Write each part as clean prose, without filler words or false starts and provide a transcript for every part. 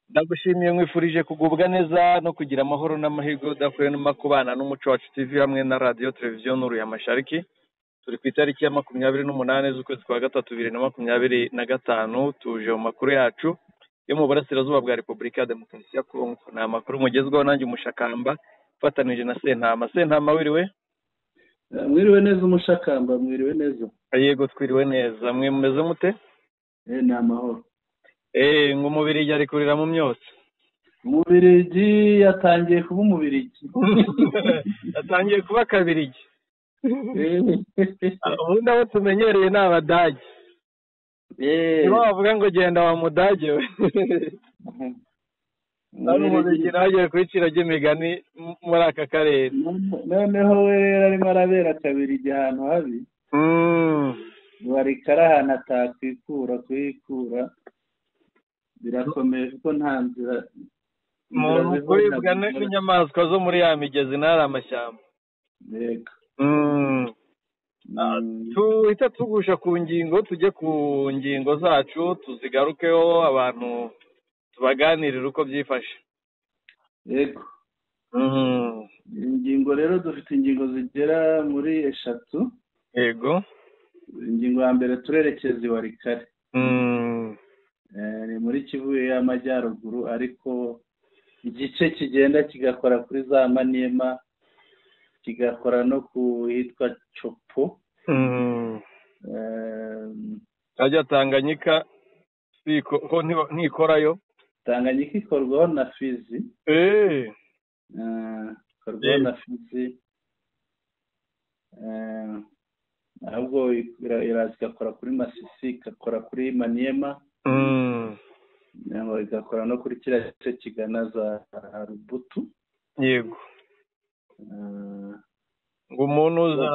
Ndagushimiye nkwifurije kugubwa neza no kugira amahoro n'amahirwe udakuye no kubana n'umuco wacu TV hamwe na radio televiziyo Nuru ya Mashariki. Turi ku itariki ya 28 z'ukwezi kwa gatatu 2025 tuje mu makuru yacu yo mu burasirazuba bwa Repubulika ya Demokarasi ya Kongo. Ni amakuru mugezweho nanjye umushakamba fatanije na Sentama wiriwe. Mwiriwe neza umushakamba, mwiriwe neza. Yego twiriwe neza, mwe mumeze mute? Ni amahoro. Ngo umubirigi ari kurira mu myotsi. Umubirigi yatangiye kuba umubirigi. Yatangiye kuba kabirigi. Ubundi abo tumenyereye ni Abadage. Niba bavuga ngo genda wa Mudage we. None umubirigi nagiye kwicira ry'imigani muri aka karere. Noneho we rero arimo arabera kabirigi ahantu habi. Warikara ahantu atakwikura birakomeye kuko nta nzira umuntu kuribwa n'inyamaswa zo muri ya migezi n'ari amashyamba. Yego. Tuhita tugusha ku ngingo, tujye ku ngingo zacu tuzigarukeho abantu tubaganirira uko byifashe. Yego. Ingingo rero dufite ingingo zigera muri 3. Yego. Ingingo ya mbere turerekeza i Warikare. Ni muri Kivu y'Amajyaruguru ariko igice kigenda kigakora kuri za Maniema kigakora no ku hitwa Chopo. Ajya Tanganyika ko ntikorayo. Tanganyika ikorwaho na Fizi. Ikorwaho na Fizi. Ahubwo iraza igakora kuri Masisi, igakora kuri Maniema. Igakora no kuri kiriya gice kigana za Rubutu. Yego. Ngo umuntu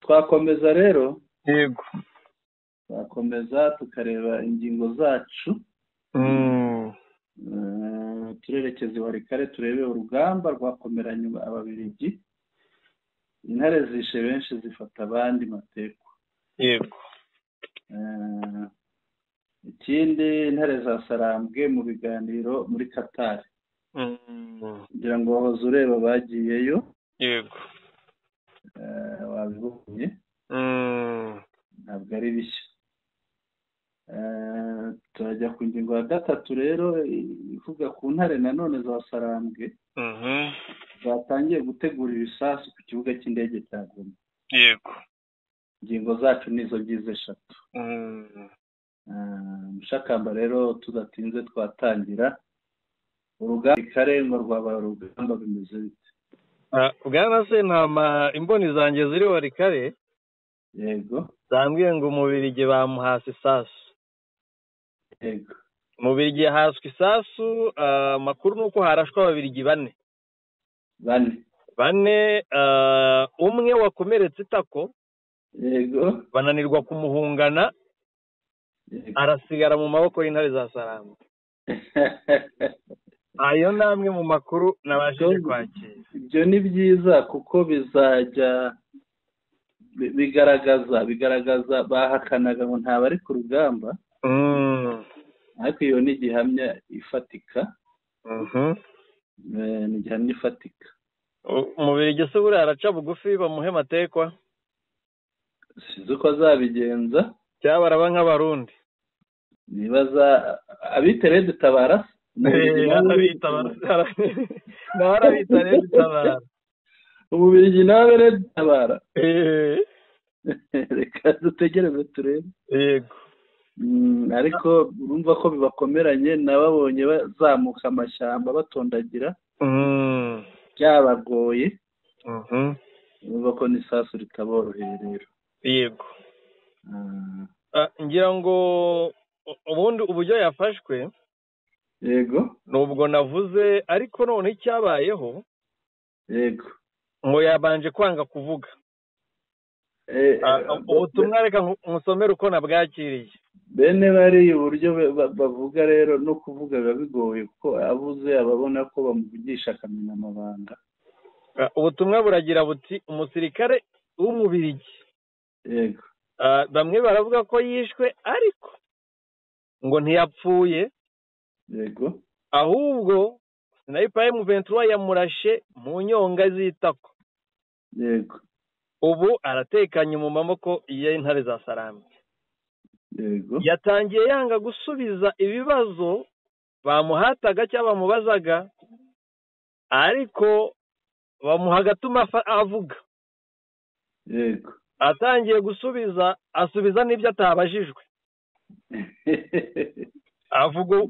twakomeza rero. Yego. Twakomeza tukareba ingingo zacu. Turerekeza i Warikare turebe urugamba rwakomeranye Ababiligi. Intare zishe benshi zifata abandi mateko. Yego. Ikindi intare za Sarambwe mu biganiro muri Qatar. Kugira ngo wahoze ureba bagiyeyo. Yego. Wabibonye. Ntabwo ari bishya. Turajya ku ngingo ya 3 rero ivuga ku ntare nanone za Sarambwe. Zatangiye gutegura ibisasu ku kibuga cy'indege cya Goma. Yego. Ingingo zacu nizo gize 3. Mushakamba rero tudatinze twatangira urugamba ikarengo rwaba urugamba bimeze bite. Bwana Sentama imboni zanjye ziri Warikare. Yego. Zambwiye ngo umubirigi bamuhase isasu. Yego. Umubirigi yahaswe isasu, makuru nuko harashwa Ababiligi 4. Umwe wakomeretse itako. Yego. Bananirwa kumuhungana. Arasigara mu maboko y'intare za Sarambwe. Ayo namwe mu makuru nabashije kwakira. Ibyo ni byiza kuko bizajya bigaragaza bahakanaga ngo nta bari ku rugamba. Ariko iyo ni gihamya ifatika. Ni gihamya ifatika. Umubirigi se buriya araca bugufi bamuhe matekwa. Sizo ko azabigenza. Cyaba araba nk'abarundi. Nibaza abitare dutabara. Umubirigi nawe rero dutabara. Reka dutegereze turebe. Yego. Ariko urumva ko bibakomeranye nababonye bazamuka amashyamba batondagira. Byabagoye. Urumva ko n'isasu ritaboroheye rero. Yego. Ngira ngo ubundi uburyo yafashwe. Yego. Nubwo navuze ariko none icyabayeho. Yego. Ngo yabanje kwanga kuvuga. Ubutumwa reka musomere uko nabwakiriye. Bene bari uburyo bavuga rero no kuvuga biba bigoye kuko abuze ababona ko bamuvugisha akamenya amabanga. Ubutumwa buragira buti umusirikare w'umubirigi. Yego. Bamwe baravuga ko yishwe ariko ngo ntiyapfuye yego ahubwo sniper M23 yamurashe mu nyonga z'itako. yego Ubu aratekanye mu maboko y'intare za Sarambwe. yego Yatangiye yanga gusubiza ibibazo bamuhataga cyangwa bamubazaga, ariko bamuha gatuma avuga. yego Atangiye asubiza n'ibyo atabajijwe.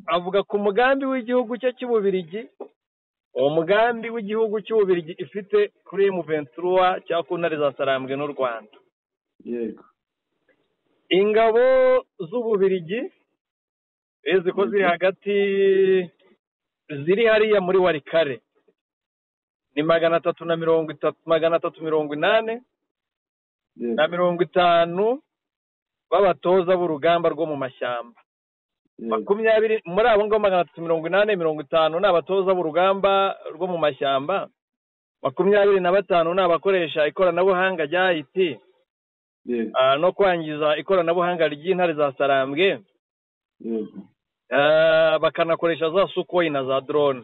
Avuga ku mugambi w'igihugu cye cy'Ububirigi, uwo mugambi w'igihugu cy'Ububirigi ifite kuri M23 cyangwa ku ntare za Sarambwe n'u Rwanda. yego Ingabo z'Ububirigi ziko ziri hagati, ziri hariya muri Warikare ni 380 na 50 b'abatoza b'urugamba rwo mu mashyamba. 20 muri abo ngabo 380 50 ni abatoza b'urugamba rwo mu mashyamba, 25 ni abakoresha ikoranabuhanga rya IT no kwangiza ikoranabuhanga ry'intare za Sarambwe, bakanakoresha za Sukhoi na za drone.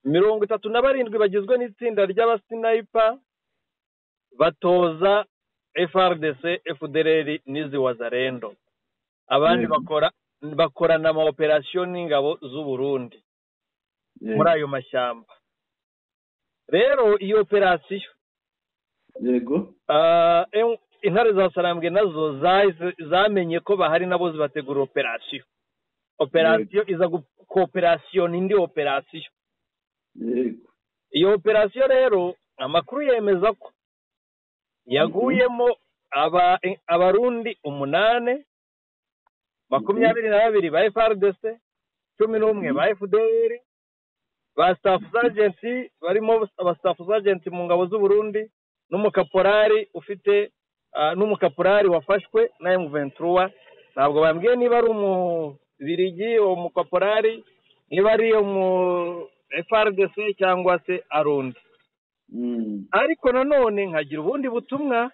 37 bagizwe n'itsinda ry'abasniper batoza FRDC, FDLR n'izi Wazalendo. Abandi bakorana ama operation n'ingabo z'u Burundi muri ayo mashyamba. Rero iyo operation intare za Sarambwe nazo zamenye ko bahari nabo zibategura operation iza cooperation indi operation. Iyo operation rero amakuru yemeza ko yaguyemo abarundi 8, 22 ba FRDC, 11 ba FDLR, ba staff sergeant barimo aba staff sergeant mu ngabo z'u Burundi n'umukaporari ufite n'umukaporari wafashwe na M23. Ntabwo bambwiye niba ari umubirigi o mukaporari, niba ari mu FRDC cyangwa se arundi. Ariko nanone nkagira ubundi butumwa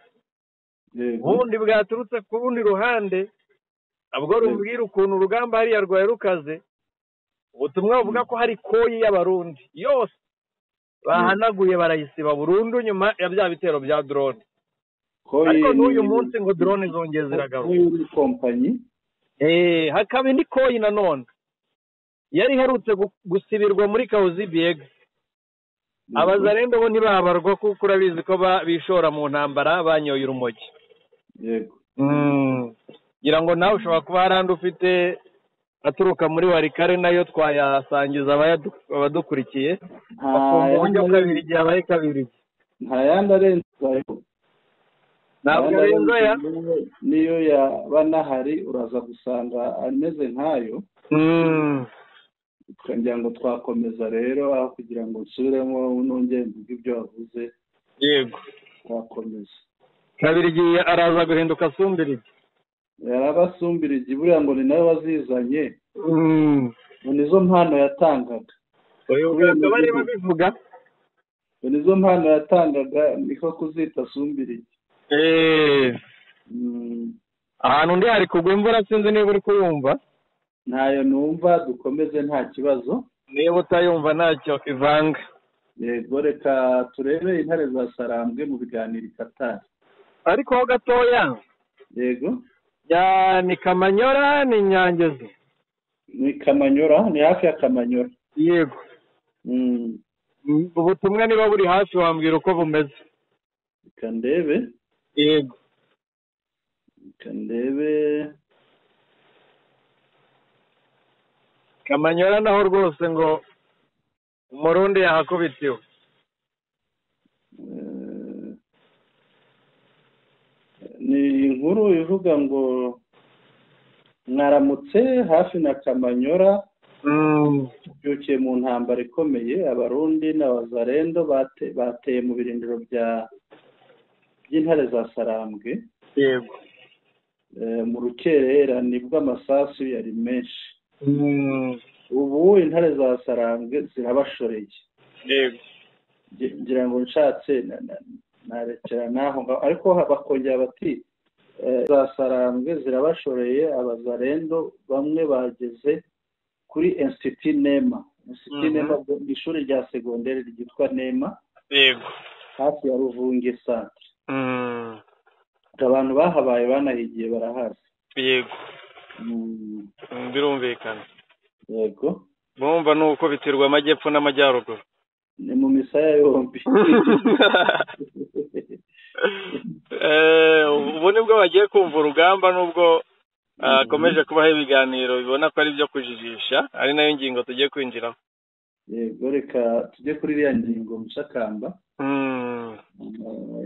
bundi bwaturutse ku rundi ruhande, abwo rumbwira ukuntu urugamba hariya rwaye rukaze. Ubutumwa buvuga ko hari koyi y'abarundi yose bahanaguye barayisiba burundu nyuma ya bya bitero bya drone. Ariko n'uyu munsi ngo drone zongeye ziragaruka kompanyi. Hakaba indi koyi nanone yari herutse gusibirwa muri Kauzi Biega. Abazalendo bo ntibabarwa kuko urabizi ko bishora mu ntambara banyoye urumogi. Yego. Ngira ngo nawe ushobora kuba harandi ufite aturuka muri Warikare nayo twayasangiza abadukurikiye. Uburyo kabiri igihe abaye kabiri. Nta yandi arenzayo. Ntabwo arenzayo. Niyo yaba nahari uraza gusanga ameze nkayo. Kugira ngo twakomeza rero aho kugira ngo nsubiremo nongeye mvuge ibyo wavuze. Yego. Twakomeza. Kabiri igihe araza guhinduka Sumbirigi. Yarabasumbirigi buriya ngo ni nawe wazizanye. Nizo mpano yatangaga. Bari babivuga. Nizo mpano yatangaga niko kuzita Sumbirigi. Ahantu ndi hari kugwa imvura sinzi niba uri kuyumva. Ntayo numva, dukomeze nta kibazo. Niba utayumva ntacyo ivanga. Yego, reka turebe intare za Sarambwe mu biganiro Katari. Ariko ho gatoya. Yego. Ni Kamanyora ni Nyangezi. Ni Kamanyora, ni hafi ya Kamanyora. Yego. Ubutumwa niba buri hafi wambwira uko bumeze. Kandebe. Yego. Kandebe. Kamanyora naho rwose ngo umurundi yahakubitiwe. Ni inkuru ivuga ngo mwaramutse hafi na Kamanyora. Byukiye mu ntambara ikomeye, abarundi n'abazalendo bateye mu birindiro by'intare za Sarambwe. Yego. Mu rukerera nibwo amasasu yari menshi. Ubu intare za Sarambwe zirabashoreye. Yego. Ngira ngo nshatse narekera naho, ariko bakongera bati za Sarambwe zirabashoreye, abazalendo bamwe bageze kuri Institut Nema. Institut Nema ni ishuri rya segonderi ryitwa Nema, yego, hafi ya Ruvunge centre. Abantu bahabaye banahigiye barahazi. Yego, birumvikana. Yego, bumva nuko bitirwa amajyepfo n'amajyaruguru, ni mu misaya yombi. ubu nibwo bagiye kumva urugamba, nubwo akomeje kubaho ibiganiro bibona ko ari byo kujijisha, ari nayo ngingo tugiye kwinjiraho. Yego, reka tujye kuri iriya ngingo Mushakamba.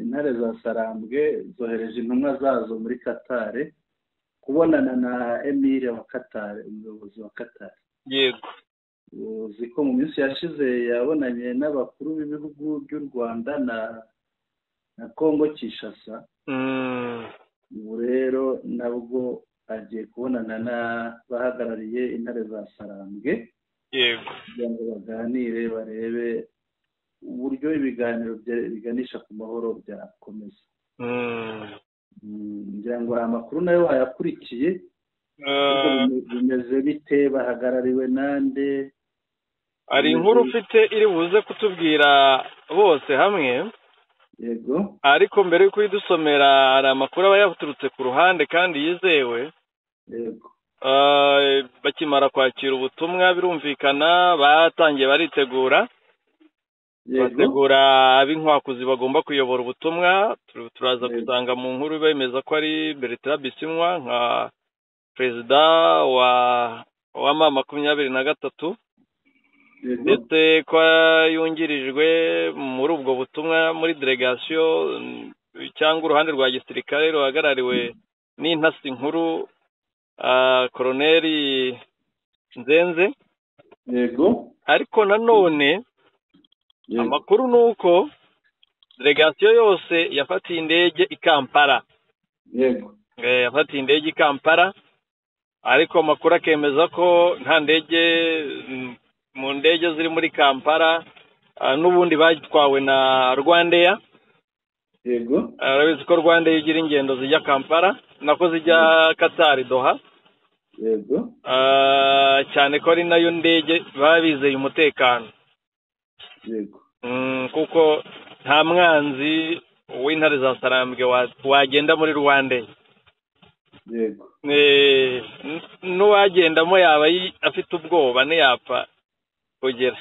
Intare za Sarambwe zohereje intumwa zazo muri Qatar kubonana na Emile wa Qatar, umuyobozi wa Qatar. Yego, uzi ko mu minsi yashize yabonanye n'abakuru b'ibihugu by'u Rwanda na Congo Kinshasa. Ubu rero nabwo agiye kubonana n'abahagarariye intare za Sarambwe. Yego, kugira ngo baganire barebe uburyo ibiganiro biganisha ku mahoro byakomeza. Ngira ngo amakuru nayo wayakurikiye, bimeze bite, bahagarariwe nande? Ari inkuru ufite iri buze kutubwira bose hamwe. Yego, ariko mbere yuko idusomera hari amakuru aba yaturutse ku ruhande kandi yizewe. yego, bakimara kwakira ubutumwa birumvikana batangiye baritegura. bategura ab'inkwakuzi bagomba kuyobora ubutumwa. Turaza gusanga mu nkuru bemeza ko ari Bertrand Bisimwa nka perezida wa M23, ndetse ko yungirijwe muri ubwo butumwa muri delegation cyangwa uruhande rwa gisirikare ruhagarariwe n'intasi nkuru Koloneli Nzenze. yego, ariko nanone amakuru nuko delegation yose yafatiye indege i Kampala. yego, yafatiye indege i Kampala, ariko amakuru akemeza ko nta ndege mu ndege ziri muri Kampala n'ubundi bagitwawe na Rwandair. yego, arabizi ko Rwandair igira ingendo zijya Kampala nako zijya Qatar Doha. yego, cyane ko ari nayo ndege baba bizeye umutekano. yego, kuko nta mwanzi w'intare za Sarambwe wagenda muri Rwandair. yego, n'uwagendamo yaba afite ubwoba ntiyapfa kugera.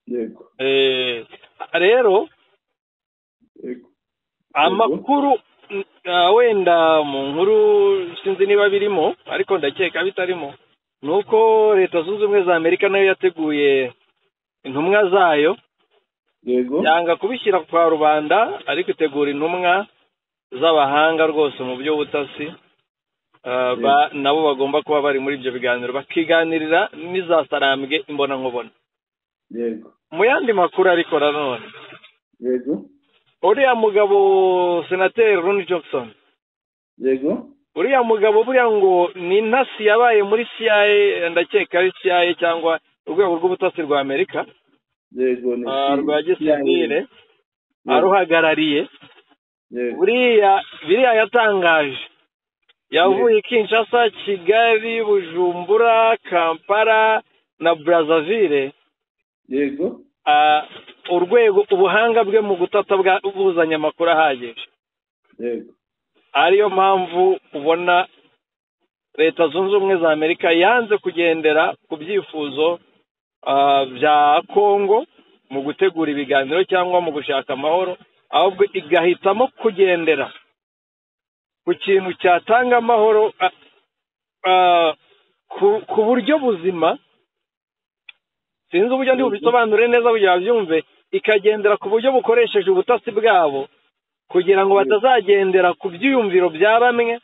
yego, rero amakuru wenda mu nkuru sinzi niba birimo, ariko ndakeka bitarimo, nuko Leta Zunze Ubumwe za Amerika nayo yateguye intumwa zayo. yego, yanga kubishyira kwa rubanda, ariko itegura intumwa z'abahanga rwose mu byo butasi. nabo bagomba kuba bari muri ibyo biganiro bakiganirira n'iza Sarambwe imbona nkubona. yego, mu yandi makuru ariko nanone, yego, uriya mugabo Senateri Ron Johnson, yego, uriya mugabo buriya ngo ni intasi yabaye muri CIA, ndakeka ari CIA cyangwa urwego rw'ubutasi rwa Amerika. yego, ni rwa gisivile aruhagarariye. biriya yatangaje, yavuye Kinshasa, Kigali, Bujumbura, Kampala na Brazzaville. yego, urwego ubuhanga bwe mu gutata buzanya amakuru ahagije. yego, ariyo mpamvu ubona Leta Zunze Ubumwe za Amerika yanze kugendera ku byifuzo bya Kongo mu gutegura ibiganiro cyangwa mu gushaka amahoro, ahubwo igahitamo kugendera ku kintu cyatanga amahoro ku buryo buzima. Sinzi uburyo ndi bubisobanure neza kugira byumve. Ikagendera ku buryo bukoresheje ubutasi bwabo kugira ngo batazagendera ku byiyumviro bya bamwe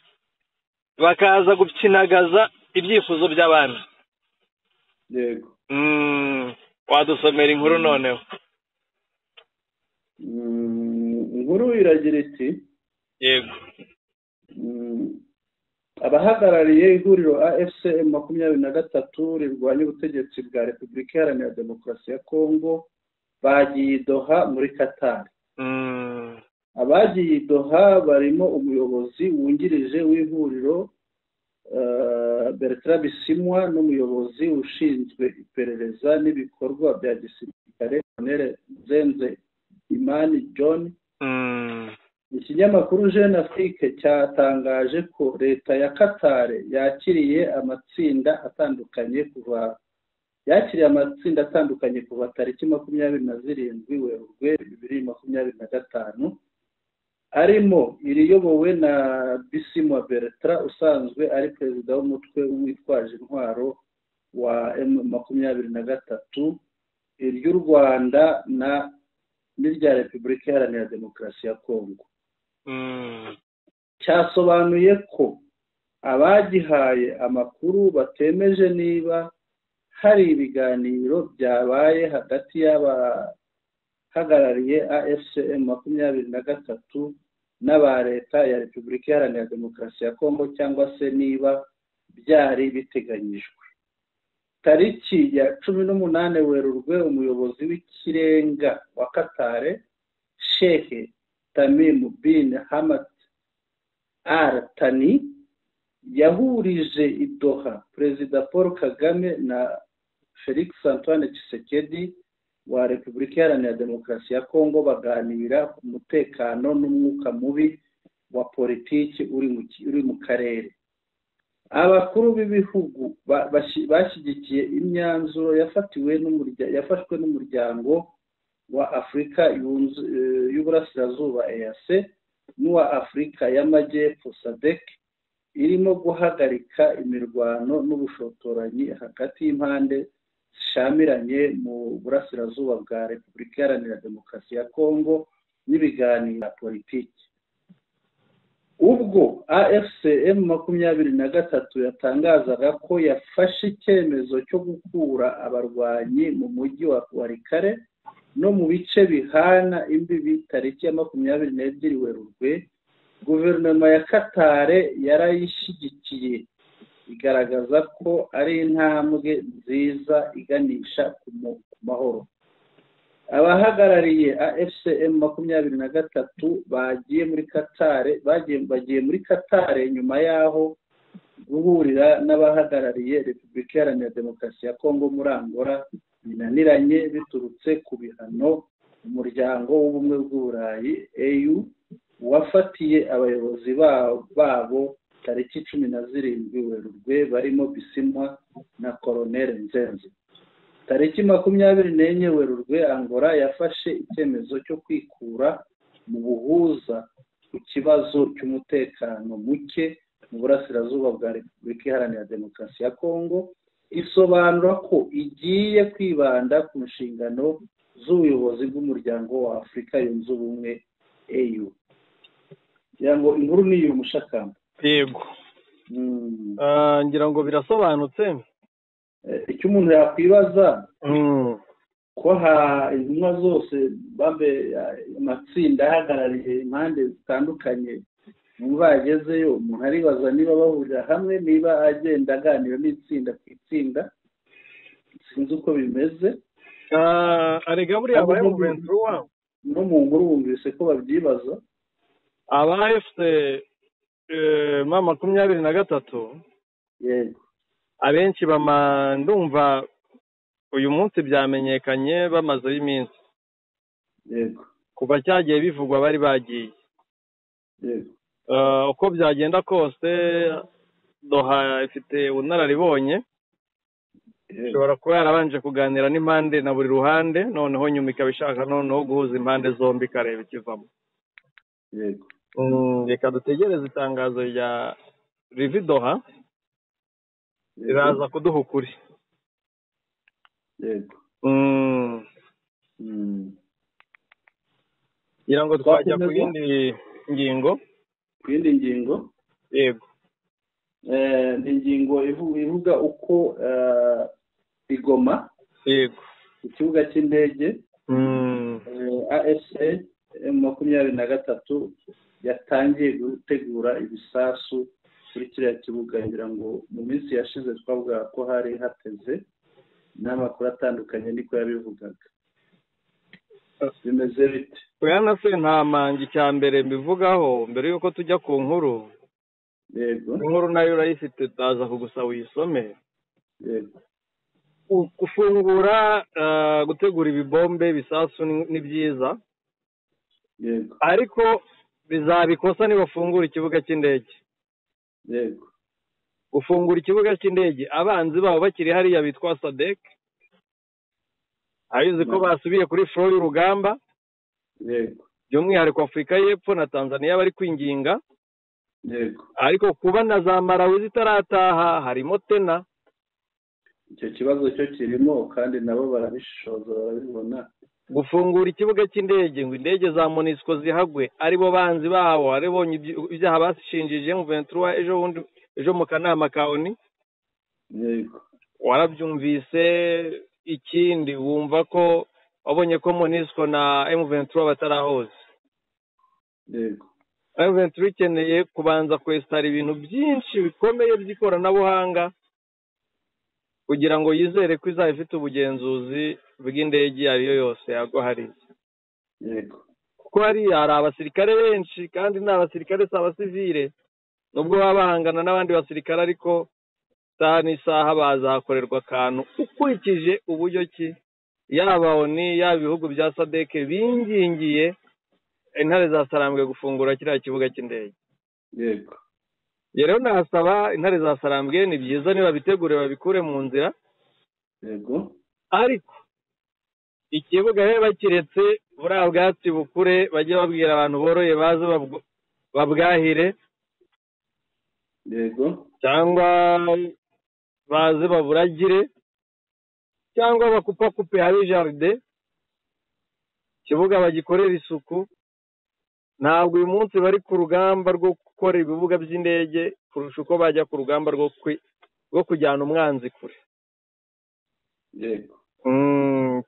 bakaza gukinagaza ibyifuzo by'abandi. yego, wadusomera inkuru noneho? inkuru iragira iti, yego, abahagarariye ihuriro AFCM 23 rirwanya ubutegetsi bwa Repubulika Iharanira Demokarasi ya Kongo bagiye Doha muri Qatar. Abagiye Doha barimo umuyobozi wungirije w'ihuriro Bertrand Bisimwa n'umuyobozi ushinzwe iperereza n'ibikorwa bya gisirikare Colonel Zenze Imani John. Ikinyamakuru Jeune Afrique cyatangaje ko leta ya Qatar yakiriye amatsinda atandukanye kuva tariki 27 Werurwe 2025, arimo iriyobowe na Bisimwa Bertrand usanzwe ari perezida w'umutwe witwaje intwaro wa M23, iry'u Rwanda n'irya Repubulika Iharanira Demokarasi ya Kongo. Cyasobanuye ko abagihaye amakuru batemeje niba hari ibiganiro byabaye hagati y'abahagarariye AFCM 23 n'aba leta ya Repubulika Iharanira Demokarasi ya Kongo cyangwa se niba byari biteganyijwe. Tariki ya 18 Werurwe umuyobozi w'ikirenga wa Qatar Sheikh Tamim bin Hamad Al Thani yahurije i Doha Perezida Paul Kagame na Felix Antoine Tshisekedi wa Repubulika Iharanira Demokarasi ya Kongo baganira ku mutekano n'umwuka mubi wa politiki uri mu karere. Abakuru b'ibihugu bashyigikiye imyanzuro yafashwe n'umuryango wa Afurika y'Uburasirazuba EAC n'uwa Afurika y'Amajyepfo SADC irimo guhagarika imirwano n'ubushotoranyi hagati y'impande zishamiranye mu burasirazuba bwa Repubulika Iharanira Demokarasi ya Kongo n'ibiganiro politiki. Ubwo AFCM 23 yatangazaga ko yafashe icyemezo cyo gukura abarwanyi mu mujyi wa Walikale no mu bice bihana imbibi tariki ya 22 Werurwe, guverinoma ya Qatar yarayishyigikiye igaragaza ko ari intambwe nziza iganisha ku mahoro. Abahagarariye AFCM 23 bagiye muri Qatar nyuma yaho guhurira n'abahagarariye Repubulika Iharanira Demokarasi ya Kongo muri Angola binaniranye biturutse ku bihano umuryango w'ubumwe bw'Uburayi EU wafatiye abayobozi babo tariki 17 Werurwe barimo Bisimwa na Colonel Nzenze. Tariki 24 Werurwe Angola yafashe icyemezo cyo kwikura mu buhuza ku kibazo cy'umutekano muke mu burasirazuba bwa Repubulika Iharanira Demokarasi ya Kongo, isobanura ko igiye kwibanda ku nshingano z'ubuyobozi bw'umuryango wa Afurika yunze ubumwe EU. Yango inkuru ni uyu mushakamba. Yego. Ngira ngo birasobanutse. Icyo umuntu yakwibaza ko intumwa zose bambe amatsinda ahagarariye impande zitandukanye mu bagezeyo, umuntu aribaza niba bahurira hamwe, niba agenda aganira n'itsinda ku itsinda, sinzi uko bimeze. Arega buriya abaye mu bentu wabo no mu nkuru bumvise ko babyibaza. Abafite 23 yego, abenshi ndumva uyu munsi byamenyekanye bamaze iminsi. Yego, kuva cyagiye bivugwa bari bagiye. Yego, uko byagenda kose Doha ifite ubunararibonye, ishobora kuba yarabanje kuganira n'impande na buri ruhande, noneho nyuma ikabishaka noneho guhuza impande zombi ikareba ikivamo. Yego, reka dutegereze itangazo rya rivi Doha iraza kuduha ukuri. Yego, ngira ngo twajya ku yindi ngingo. Yego. Ni ingingo ivuga uko igoma. Yego. Ikibuga cy'indege AFC M23 yatangiye gutegura ibisasu kuri kiriya kibuga. Ngira ngo mu minsi yashize twavuga ko hari hateze n'amakuru atandukanye niko yabivugaga. Bimeze bite? Bwana se nta mangi cya mbere mbivugaho mbere yuko tujya ku nkuru. yego inkuru nayo urayifite ndaza kugusaba uyisome. yego Gufungura gutegura ibibombe bisasu ni byiza, yego ariko bizabikosa nibafungura ikibuga cy'indege. yego Gufungura ikibuga cy'indege abanzi babo bakiri hariya bitwa SADC, abizi ko basubiye kuri floor y'urugamba, yego by'umwihariko Afurika y'Epfo na Tanzania bari kwinginga, yego ariko kuba na za Malawi zitarataha harimo tena. icyo kibazo cyo kirimo kandi nabo barabishoza barabibona. Gufungura ikibuga cy'indege ngo indege za MONUSCO zihagwe aribo banzi babo, aribonye ibyaha bashinjije mu 23 ejo mu kanama ka ONU. yego Warabyumvise. Ikindi wumva ko wabonye ko MONUSCO na M23 batarahoze. yego M23 ikeneye kubanza kwestara ibintu byinshi bikomeye by'ikoranabuhanga kugira ngo yizere ko izaba ifite ubugenzuzi bw'indege ariyo yose yagwa hariya. yego Kuko hariya hari abasirikare benshi kandi ni abasirikare si abasivile, nubwo baba bahangana n'abandi basirikare, ariko isaha n'isaha bazakorerwa akantu ukurikije uburyo ki yaba ONU yaba ibihugu bya SADC bingingiye intare za Sarambwe gufungura kiriya kibuga cy'indege. yego Rero nasaba intare za Sarambwe ni byiza niba bitegure babikure mu nzira, yego ariko ikibuga he bakiretse buriya bwatsi bukure bajye babwira abantu boroye baze babwahire, yego cyangwa baze baburagire, cyangwa bakupakupe hari jaride, ikibuga bagikorera isuku. Ntabwo uyu munsi bari ku rugamba rwo gukora ibibuga by'indege kurusha uko bajya ku rugamba rwo kujyana umwanzi kure. yego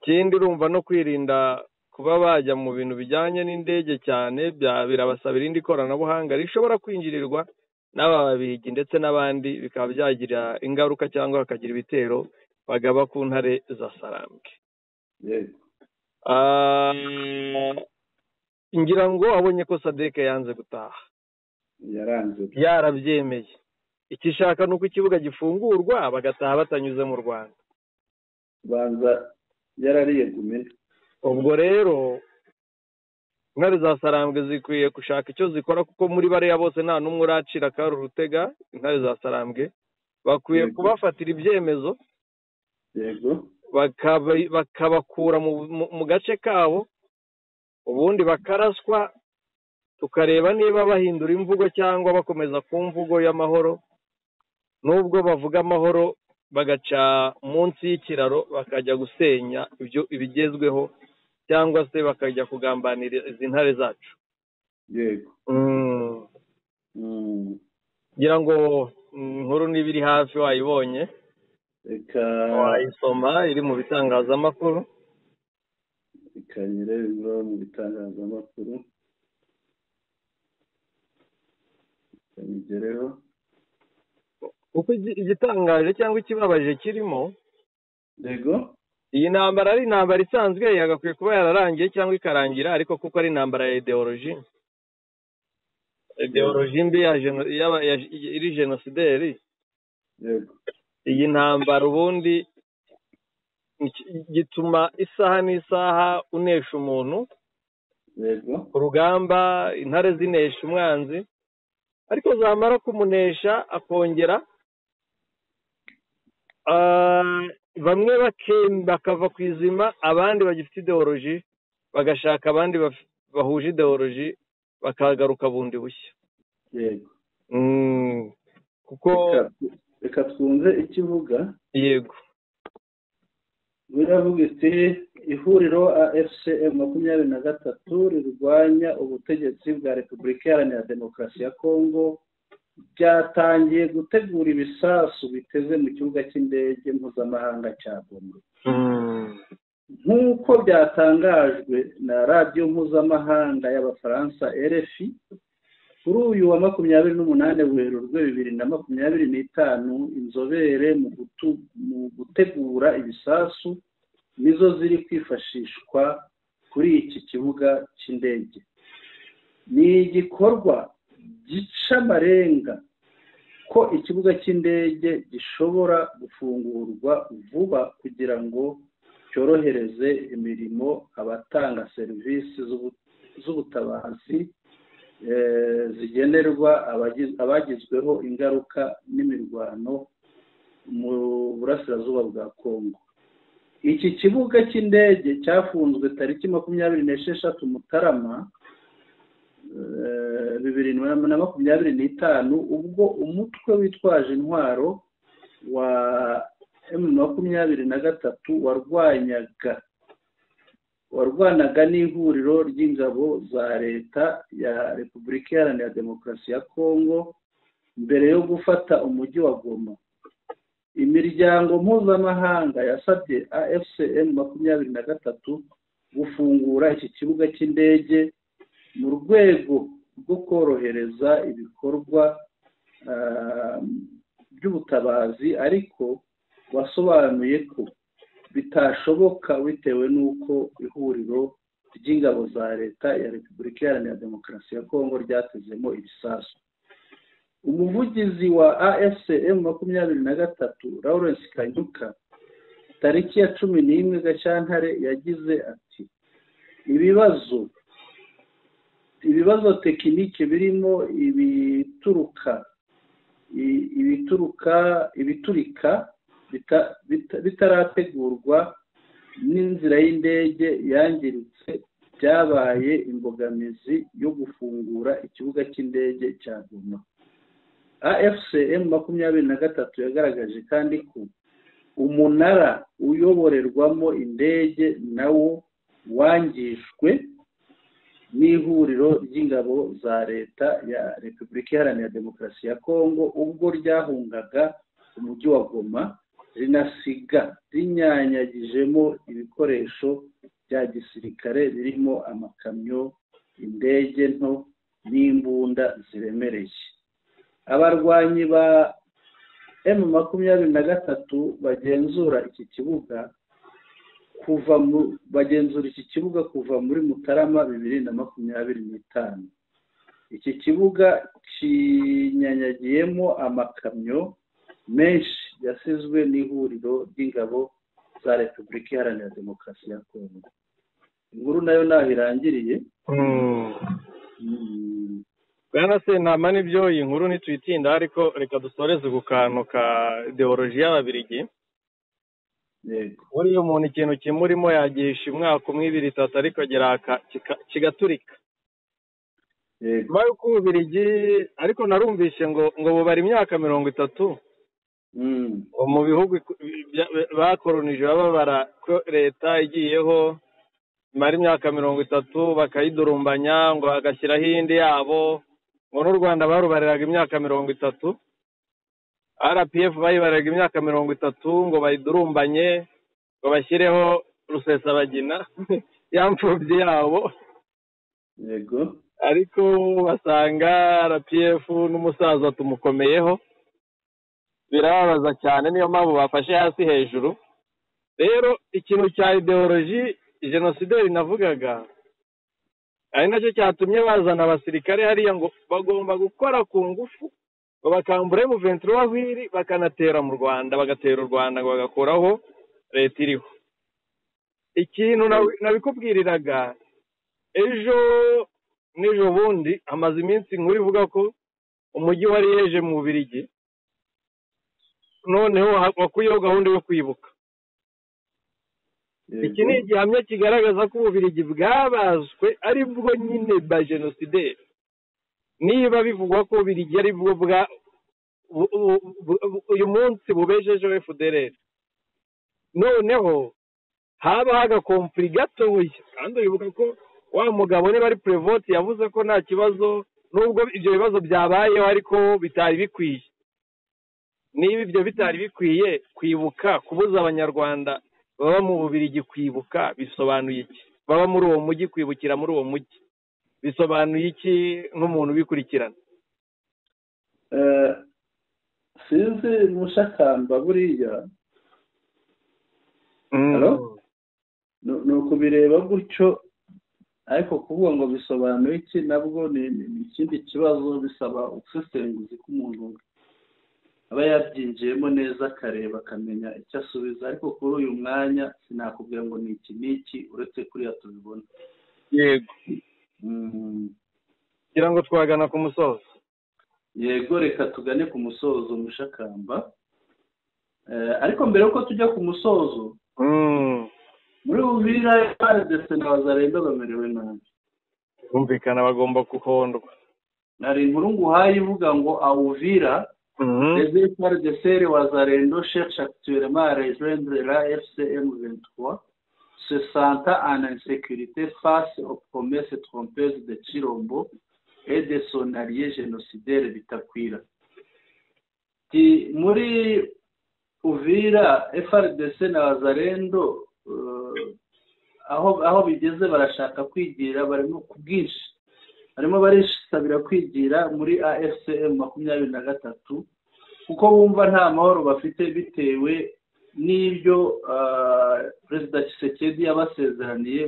Ikindi urumva no kwirinda kuba bajya mu bintu bijyanye n'indege cyane, birabasaba irindi koranabuhanga rishobora kwinjirirwa n'aba babigi ndetse n'abandi, bikaba byagira ingaruka cyangwa bakagira ibitero bagaba ku ntare za Sarambwe. yego Ngira ngo abonye ko SADC yanze gutaha, yaranze yarabyemeye. Ikishaka nuko ikibuga gifungurwa bagataha batanyuze mu Rwanda. banza yarariye gumena. Ubwo rero intare za Sarambwe zikwiye gushaka icyo zikora, kuko muri bariya bose nta n'umwe uracira kari urutega. Intare za Sarambwe bakwiye kubafatira ibyemezo, yego bakabakura mu gace kabo, ubundi bakaraswa, tukareba niba bahindura imvugo cyangwa bakomeza ku mvugo y'amahoro. Nubwo bavuga amahoro bagaca munsi y'ikiraro bakajya gusenya ibigezweho, cyangwa se bakajya kugambanira izi ntare zacu. yego ngira ngo inkuru niba iri hafi wayibonye, reka wayisoma, iri mu bitangazamakuru. ikanyere biva mu bitangazamakuru ikanigereho. Kuko igitangaje cyangwa ikibabaje kirimo, yego iyi ntambara ari intambara isanzwe yagakwiye kuba yararangiye cyangwa ikarangira, ariko kuko ari intambara ya ideoloji mbi iri genosideri. yego Iyi ntambara ubundi gituma isaha n'isaha unesha umuntu yego ku rugamba, intare zinesha umwanzi, ariko zamara kumunesha akongera bamwe bakava ku izima, abandi bagifite ideoloji bagashaka abandi bahuje ideoloji bakagaruka bundi bushya. yego kuko reka twumve ikivuga. yego biravuga iti ihuriro AFCM 23 rirwanya ubutegetsi bwa Repubulika Iharanira Demokarasi ya Kongo byatangiye gutegura ibisasu biteze mu kibuga cy'indege mpuzamahanga cya Goma. Nk'uko byatangajwe na radiyo mpuzamahanga y'Abafaransa RFI kuri uyu wa 28 Werurwe 2025, inzobere mu gutegura ibisasu nizo ziri kwifashishwa kuri iki kibuga cy'indege. Ni igikorwa gica amarenga ko ikibuga cy'indege gishobora gufungurwa vuba kugira ngo cyorohereze imirimo abatanga serivisi z'ubutabazi zigenerwa abagizweho ingaruka n'imirwano mu burasirazuba bwa Kongo. Iki kibuga cy'indege cyafunzwe tariki 26 Mutarama 2025 ubwo umutwe witwaje intwaro wa M23 warwanaga n'ihuriro ry'ingabo za leta ya Repubulika Iharanira Demokarasi ya Kongo mbere yo gufata umujyi wa Goma. Imiryango mpuzamahanga yasabye AFCM 23 gufungura iki kibuga cy'indege mu rwego rwo korohereza ibikorwa by'ubutabazi, ariko wasobanuye ko bitashoboka bitewe n'uko ihuriro ry'ingabo za leta ya Repubulika Iharanira Demokarasi ya Kongo ryatezemo ibisasu. Umuvugizi wa AFCM 23 Lawrence Kanyuka tariki ya 11 Gashyantare yagize ati ibibazo tekinike birimo ibiturika bitarategurwa n'inzira y'indege yangiritse byabaye imbogamizi yo gufungura ikibuga cy'indege cya Goma. AFCM 23 yagaragaje kandi ko umunara uyoborerwamo indege nawo wangijwe n'ihuriro ry'ingabo za leta ya Repubulika Iharanira Demokarasi ya Kongo ubwo ryahungaga umujyi wa Goma, rinasiga rinyanyagijemo ibikoresho bya gisirikare birimo amakamyo, indege nto n'imbunda ziremereye. Abarwanyi ba M23 bagenzura iki kibuga kuva muri Mutarama 2025. Iki kibuga kinyanyagiyemo amakamyo menshi yasizwe n'ihuriro ry'ingabo za Repubulika Iharanira Demokarasi ya Kongo. Inkuru nayo naho irangiriye. Bwana Sentama nibyo iyi nkuru ntituyitinda, ariko reka dusoreze ku kantu ka ideoloji y'Ababiligi. Buriya umuntu ikintu kimurimo yagisha umwaka 2, 3 ariko kigaturika. Nyuma y'uko Ububirigi, ariko narumvishe ngo bubara imyaka 30 mu bihugu bakoronije babara ko leta igiyeho mara imyaka 30 bakayidurumbanya ngo agashyiraho indi yabo, ngo n'u Rwanda barubariraga imyaka 30, RPF bayibariraga imyaka 30 ngo bayidurumbanye ngo bashyireho Rusesabagina yamfubye yabo. Yego. Ariko basanga RPF n'umusaza tumukomeyeho, birababaza cyane, niyo mpamvu bafashe hasi hejuru. Rero ikintu cya ideoloji genocide navugaga ari nacyo cyatumye bazana abasirikare hariya ngo bagomba gukora ku ngufu ngo bakambure mu 23 hwiri bakanatera mu Rwanda, bagatera u Rwanda ngo bagakuraho leta iriho. Ikintu nabikubwiriraga ejo bundi amaze iminsi inkuru ivuga ko umujyi wa Liège mu Bubiligi noneho wakuyeho gahunda yo kwibuka. Iki ni igihamya kigaragaza ko Ububiligi bwabazwe ari bwo nyine ba genocide. Niba bivugwa ko Ububiligi ari bwo bwa uyu munsi bubejejeho FDLR, noneho haba hagakompli gatoya. Kandi uribuka ko wa mugabo niba ari Prevost yavuze ko nta kibazo nubwo ibyo bibazo byabayeho ariko bitari bikwiye. Niba ibyo bitari bikwiye kwibuka, kubuza abanyarwanda baba mu Bubiligi kwibuka bisobanuye iki? Baba muri uwo mujyi kwibukira muri uwo mujyi bisobanuye iki n'umuntu ubikurikirana? Sinzi mushakamba buriya nuko bireba gutyo, ariko kuvuga ngo bisobanuye iki nabwo ni ikindi kibazo, bisaba ubusesenguzi k'umuntu aba yabyinjiyemo neza akareba akamenya icyo asubiza, ariko kuri uyu mwanya sinakubwira ngo ni iki n'iki uretse kuriya tubibona. yego kugira ngo twagana ku musozo. Yego, reka tugane ku musozo Mushakamba. Ariko mbere yuko tujya ku musozo, muri Uvira FARDC na Wazalendo bamerewe nabi. Bumvikana bagomba guhondwa. Nari inkuru nguhaye ivuga ngo à Uvira, les FARDC et Wazalendo cherchent actuellement à rejoindre la FCM 23, se sentant en insécurité face aux promesses trompeuses de Chirombo et de son allié génocidaire Bitakwira. Muri Uvira FARDC na Wazalendo aho bigeze barashaka kwigira, barimo ku bwinshi, barimo barisabira kwigira muri AFCM 23 kuko bumva nta mahoro bafite bitewe n'ibyo Perezida Tshisekedi yabasezeraniye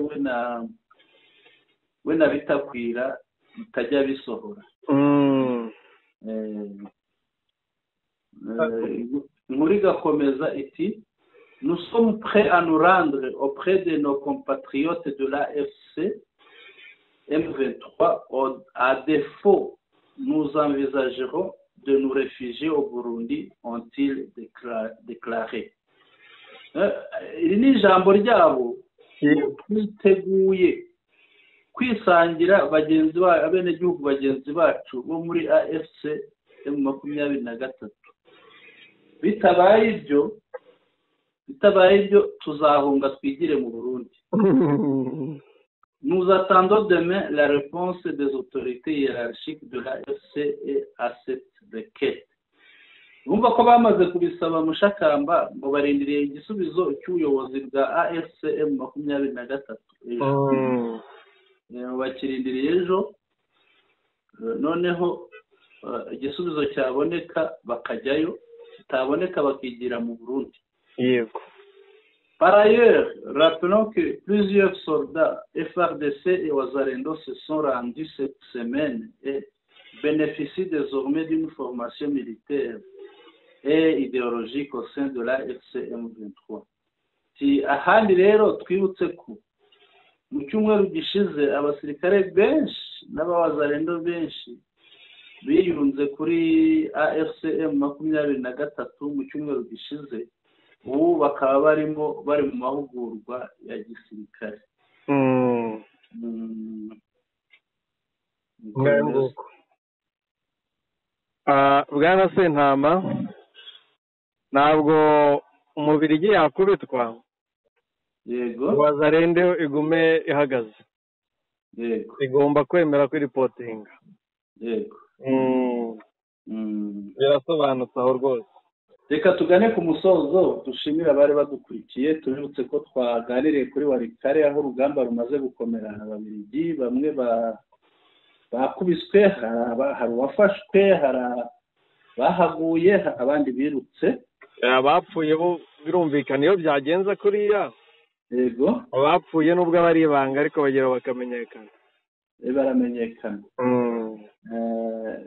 we na Bitakwira bitajya bisohora. Inkuru igakomeza iti: nous sommes prêts à nous rendre auprès de nos compatriotes de l'AFC M23. À défaut, nous envisagerons de nous réfugier au Burundi, ont-ils déclaré. Iri ni ijambo ryabo, twiteguye kwisangira abenegihugu bagenzi bacu bo muri AFC M23. Bitabaye ibyo tuzahunga twigire mu Burundi. Nous attendons demain la réponse des autorités hiérarchiques de l'AFC et à cette requête. Bumva ko bamaze kubisaba Mushakamba ngo barindiriye igisubizo cy'ubuyobozi bwa AFCM 23 ejo. Bakirindiriye ejo, noneho igisubizo cyaboneka bakajyayo, kitaboneka bakigira mu Burundi. Yego. Par ailleurs, rappelons que plusieurs soldats FARDC et Wazalendo se sont rendus cette semaine et bénéficient désormais d'une formation militaire et idéologique au sein de la FCM 23. Ahandi rero twibutse ko mu cyumweru gishize abasirikare benshi n'abawazalendo benshi biyunze kuri AFCM 23 mu cyumweru gishize, ubu bakaba bari mu mahugurwa ya gisirikare. Bwana Sentama, ntabwo umubiri yakubitwa, yego, Wazalendo igume ihagaze, yego, igomba kwemera kwiripotinga, yego. Birasobanutse aho rwose. Reka tugane ku musozo, dushimira abari badukurikiye, tubibutse ko twaganiriye kuri Warikare aho urugamba rumaze gukomera. Ababiligi bamwe bakubiswe, hari uwafashwe, hari bahaguye, abandi birutse. Abapfuye bo birumvikana iyo byagenze kuriya. Yego. Abapfuye nubwo abari ibanga ariko bagera bakamenyekana. Baramenyekana.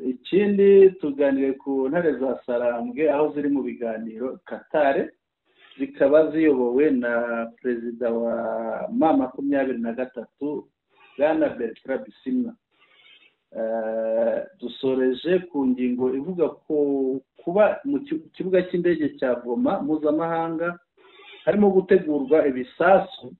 Ikindi tuganire ku ntare za Sarambwe aho ziri mu biganiro Qatar, zikaba ziyobowe na perezida wa M23 Bwana Bertrand Bisimwa. Dusoreje ku ngingo ivuga ko kuba mu kibuga cy'indege cya Goma mpuzamahanga harimo gutegurwa ibisasu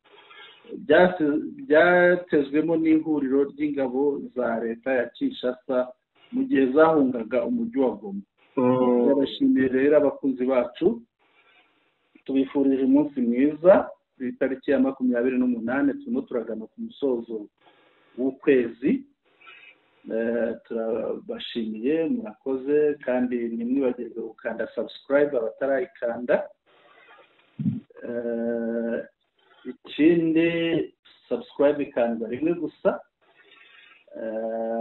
byatezwemo n'ihuriro ry'ingabo za leta ya Kinshasa mu gihe zahungaga umujyi wa Goma. Turabashimiye rero abakunzi bacu, tubifurije umunsi mwiza ku itariki ya 28 turimo turagana ku musozo w'ukwezi. Turabashimiye, murakoze, kandi nimwibagirwe gukanda subscribe abatarayikanda. Ikindi subscribe ikandwa rimwe gusa,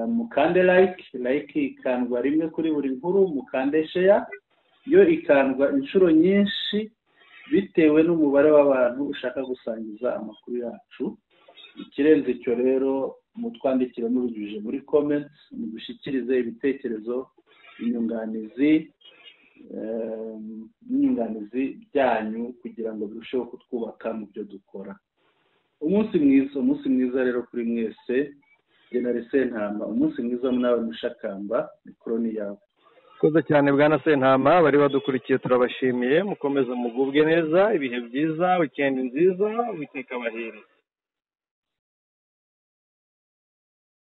mukande like ikandwa rimwe kuri buri nkuru, mukande share yo ikandwa inshuro nyinshi bitewe n'umubare w'abantu ushaka gusangiza amakuru yacu. Ikirenze icyo rero mutwandikire mubinyujije muri comments, mudushyikirize ibitekerezo, inyunganizi, n'inyunganizi byanyu kugira ngo birusheho kutwubaka mu byo dukora. Umunsi mwiza rero kuri mwese. General Sentama, umunsi mwiza nawe Mushakamba, mikoro ni yawe. Koza cyane bwana Sentama, bari badukurikiye turabashimiye, mukomeze mugubwe neza, ibihe byiza, weekend nziza, witeka bahire.